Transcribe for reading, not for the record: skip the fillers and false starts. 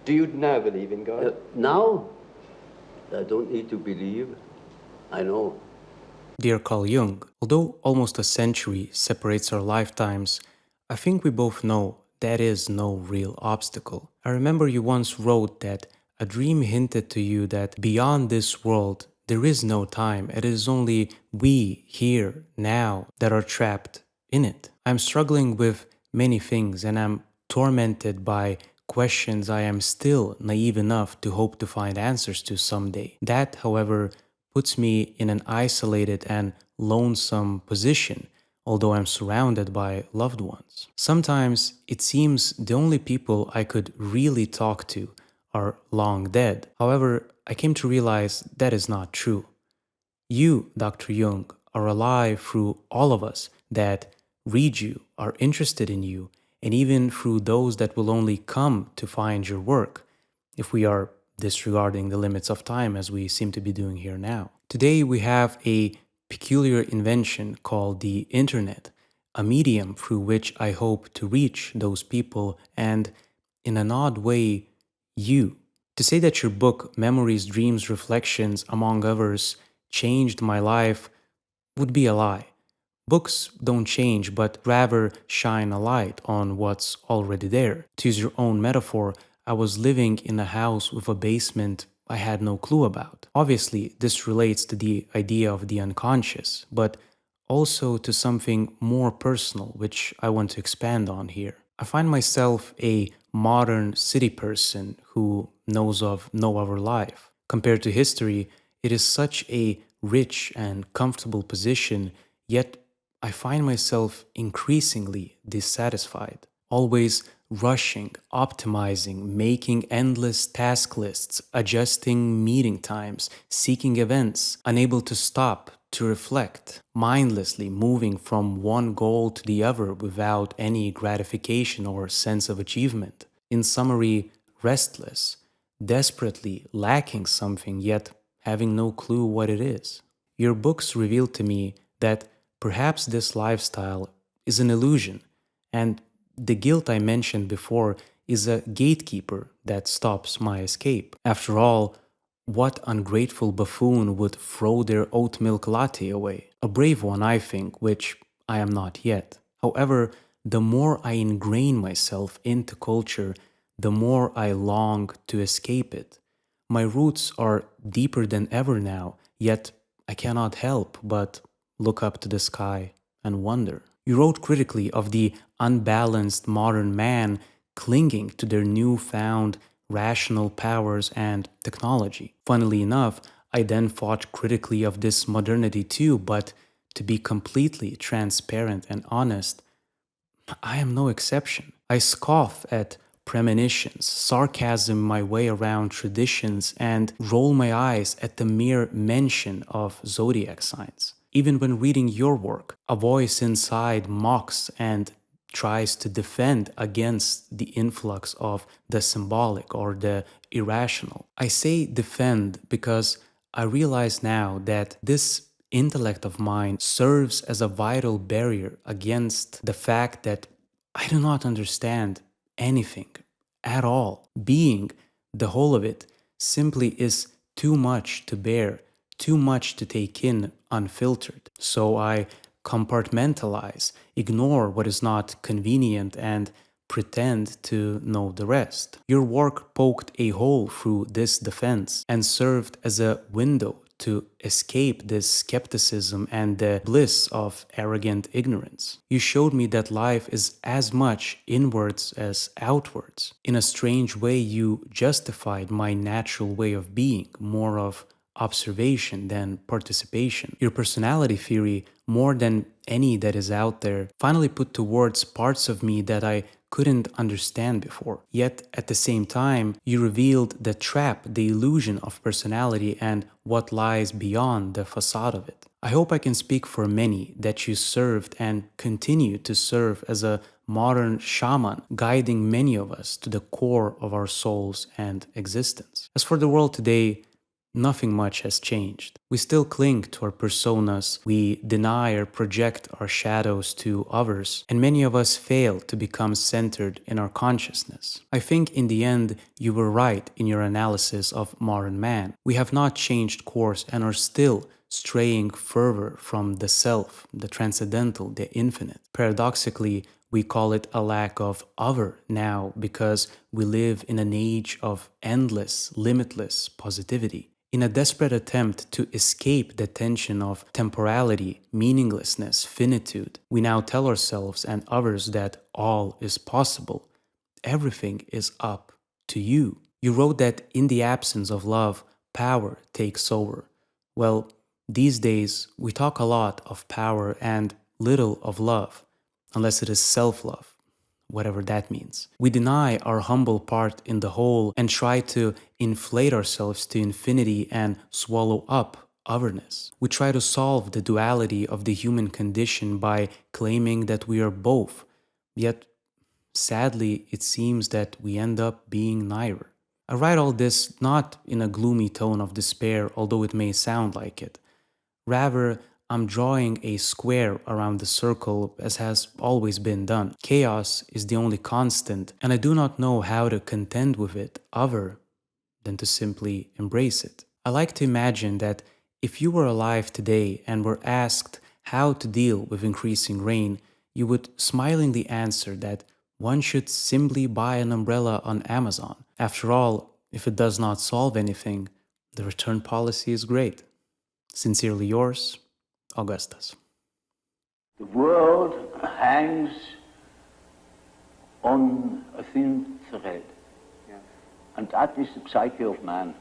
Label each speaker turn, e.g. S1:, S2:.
S1: Do you now believe in God?
S2: Now, I don't need to believe. I know.
S3: Dear Carl Jung, although almost a century separates our lifetimes, I think we both know that is no real obstacle. I remember you once wrote that a dream hinted to you that beyond this world there is no time, it is only we here, now, that are trapped in it. I'm struggling with many things and I'm tormented by questions I am still naive enough to hope to find answers to someday. That, however, puts me in an isolated and lonesome position, although I'm surrounded by loved ones. Sometimes it seems the only people I could really talk to are long dead. However, I came to realize that is not true. You, Dr. Jung, are alive through all of us that read you, are interested in you, and even through those that will only come to find your work, if we are disregarding the limits of time as we seem to be doing here now. Today we have a peculiar invention called the internet, a medium through which I hope to reach those people and, in an odd way, you. To say that your book, Memories, Dreams, Reflections, among others, changed my life would be a lie. Books don't change, but rather shine a light on what's already there. To use your own metaphor, I was living in a house with a basement I had no clue about. Obviously, this relates to the idea of the unconscious, but also to something more personal, which I want to expand on here. I find myself a modern city person who knows of no other life. Compared to history, it is such a rich and comfortable position, yet I find myself increasingly dissatisfied, always rushing, optimizing, making endless task lists, adjusting meeting times, seeking events, unable to stop, to reflect, mindlessly moving from one goal to the other without any gratification or sense of achievement. In summary, restless, desperately lacking something, yet having no clue what it is. Your books revealed to me that perhaps this lifestyle is an illusion, and the guilt I mentioned before is a gatekeeper that stops my escape. After all, what ungrateful buffoon would throw their oat milk latte away? A brave one, I think, which I am not yet. However, the more I ingrain myself into culture, the more I long to escape it. My roots are deeper than ever now, yet I cannot help but look up to the sky and wonder. You wrote critically of the unbalanced modern man clinging to their newfound rational powers and technology. Funnily enough, I then thought critically of this modernity too, but to be completely transparent and honest, I am no exception. I scoff at premonitions, sarcasm my way around traditions, and roll my eyes at the mere mention of zodiac signs. Even when reading your work, a voice inside mocks and tries to defend against the influx of the symbolic or the irrational. I say defend because I realize now that this intellect of mine serves as a vital barrier against the fact that I do not understand anything at all. Being, the whole of it, simply is too much to bear, too much to take in unfiltered. So I compartmentalize, ignore what is not convenient, and pretend to know the rest. Your work poked a hole through this defense and served as a window to escape this skepticism and the bliss of arrogant ignorance. You showed me that life is as much inwards as outwards. In a strange way, you justified my natural way of being, more of observation than participation. Your personality theory, more than any that is out there, finally put to words parts of me that I couldn't understand before. Yet, at the same time, you revealed the trap, the illusion of personality and what lies beyond the facade of it. I hope I can speak for many that you served and continue to serve as a modern shaman, guiding many of us to the core of our souls and existence. As for the world today, Nothing much has changed. We still cling to our personas, we deny or project our shadows to others, and many of us fail to become centered in our consciousness. I think in the end, you were right in your analysis of modern man. We have not changed course and are still straying further from the self, the transcendental, the infinite. Paradoxically, we call it a lack of other now because we live in an age of endless, limitless positivity. In a desperate attempt to escape the tension of temporality, meaninglessness, finitude, we now tell ourselves and others that all is possible. Everything is up to you. You wrote that in the absence of love, power takes over. Well, these days we talk a lot of power and little of love, unless it is self-love, whatever that means. We deny our humble part in the whole and try to inflate ourselves to infinity and swallow up otherness. We try to solve the duality of the human condition by claiming that we are both, yet sadly it seems that we end up being neither. I write all this not in a gloomy tone of despair, although it may sound like it. Rather, I'm drawing a square around the circle as has always been done. Chaos is the only constant, and I do not know how to contend with it other than to simply embrace it. I like to imagine that if you were alive today and were asked how to deal with increasing rain, you would smilingly answer that one should simply buy an umbrella on Amazon. After all, if it does not solve anything, the return policy is great. Sincerely yours, Augustus.
S2: The world hangs on a thin thread. And that is the psyche of man.